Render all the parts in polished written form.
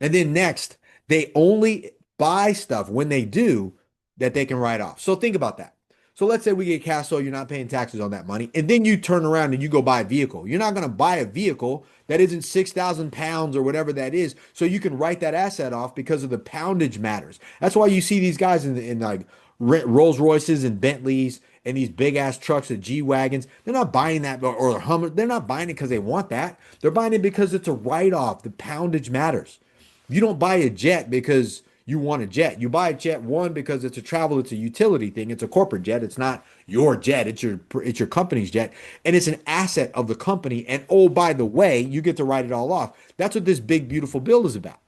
And then next, they only buy stuff when they do that they can write off. So think about that. So let's say we get cash flow, you're not paying taxes on that money, and then you turn around and you go buy a vehicle. You're not going to buy a vehicle that isn't 6,000 pounds or whatever that is, so you can write that asset off because of the poundage matters. That's why you see these guys in like Rolls Royces and Bentleys and these big ass trucks and G Wagons. They're not buying that or Hummer. They're not buying it because they want that. They're buying it because it's a write off. The poundage matters. You don't buy a jet because you want a jet. You buy a jet one because it's a travel, it's a utility thing, it's a corporate jet. It's not your jet. It's your company's jet, and it's an asset of the company. And oh, by the way, you get to write it all off. That's what this big beautiful bill is about.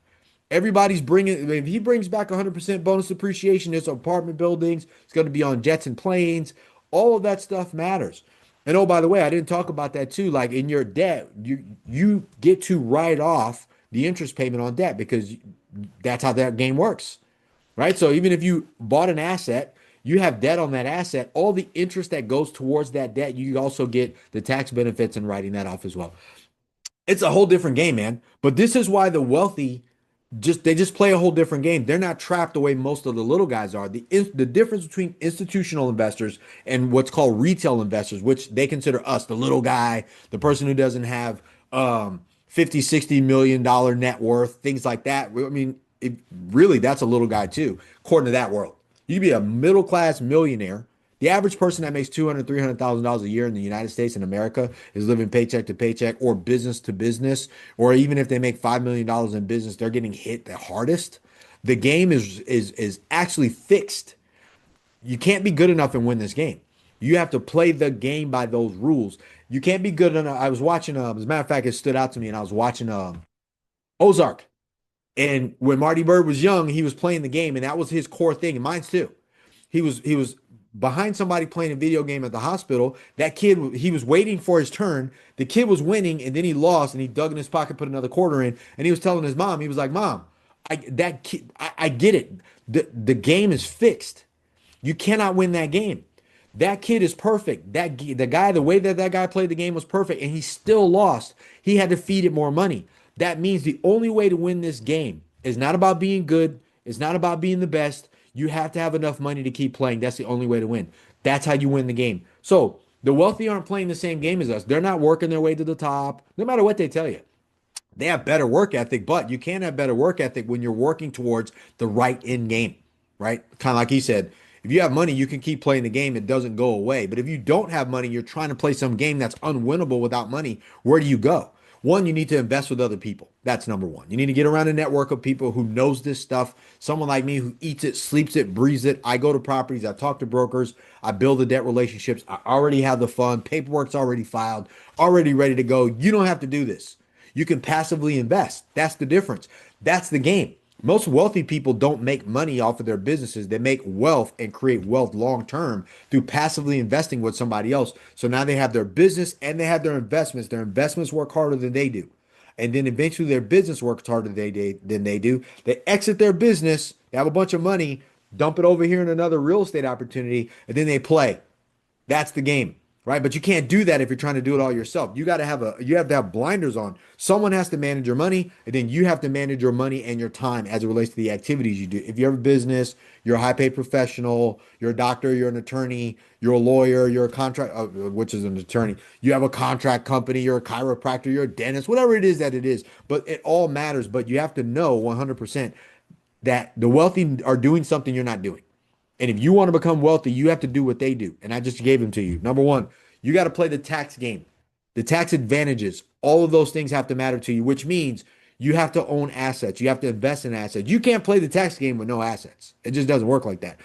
Everybody's bringing. If he brings back 100% bonus depreciation, it's apartment buildings. It's going to be on jets and planes. All of that stuff matters. And oh, by the way, I didn't talk about that too. Like in your debt, you get to write off the interest payment on debt because that's how that game works, right? So even if you bought an asset, you have debt on that asset, all the interest that goes towards that debt, you also get the tax benefits and writing that off as well. It's a whole different game, man. But this is why the wealthy just play a whole different game. They're not trapped the way most of the little guys are. The difference between institutional investors and what's called retail investors, which they consider us, the little guy, the person who doesn't have 50, 60 million dollar net worth, things like that. I mean, really that's a little guy too, according to that world. You would be a middle class millionaire. The average person that makes 200, $300,000 a year in the United States and America is living paycheck to paycheck or business to business, or even if they make $5 million in business, they're getting hit the hardest. The game is actually fixed. You can't be good enough and win this game. You have to play the game by those rules. You can't be good enough. I was watching, as a matter of fact, it stood out to me, and I was watching Ozark. And when Marty Bird was young, he was playing the game, and that was his core thing, and mine's too. He was behind somebody playing a video game at the hospital. That kid, he was waiting for his turn. The kid was winning, and then he lost, and he dug in his pocket, put another quarter in, and he was telling his mom, he was like, "Mom, that kid, I get it. The game is fixed. You cannot win that game. That kid is perfect. The way that that guy played the game was perfect, and he still lost. He had to feed it more money. That means the only way to win this game is not about being good. It's not about being the best. You have to have enough money to keep playing. That's the only way to win. That's how you win the game. So the wealthy aren't playing the same game as us. They're not working their way to the top, no matter what they tell you. They have better work ethic, but you can't have better work ethic when you're working towards the right end game, right? Kind of like he said, if you have money, you can keep playing the game. It doesn't go away. But if you don't have money, you're trying to play some game that's unwinnable without money. Where do you go? One, you need to invest with other people. That's number one. You need to get around a network of people who knows this stuff. Someone like me who eats it, sleeps it, breathes it. I go to properties, I talk to brokers, I build the debt relationships. I already have the fund, paperwork's already filed, already ready to go. You don't have to do this. You can passively invest. That's the difference. That's the game. Most wealthy people don't make money off of their businesses. They make wealth and create wealth long term through passively investing with somebody else. So now they have their business and they have their investments. Their investments work harder than they do. And then eventually their business works harder than they do. They exit their business, they have a bunch of money, dump it over here in another real estate opportunity, and then they play. That's the game, right? But you can't do that if you're trying to do it all yourself. You have to have blinders on. Someone has to manage your money, and then you have to manage your money and your time as it relates to the activities you do. If you have a business, you're a high paid professional, you're a doctor, you're an attorney, you're a lawyer, you're a contract, which is an attorney. You have a contract company, you're a chiropractor, you're a dentist, whatever it is that it is. But it all matters. But you have to know 100% that the wealthy are doing something you're not doing. And if you want to become wealthy, you have to do what they do. And I just gave them to you. Number one, you got to play the tax game, the tax advantages. All of those things have to matter to you, which means you have to own assets. You have to invest in assets. You can't play the tax game with no assets. It just doesn't work like that.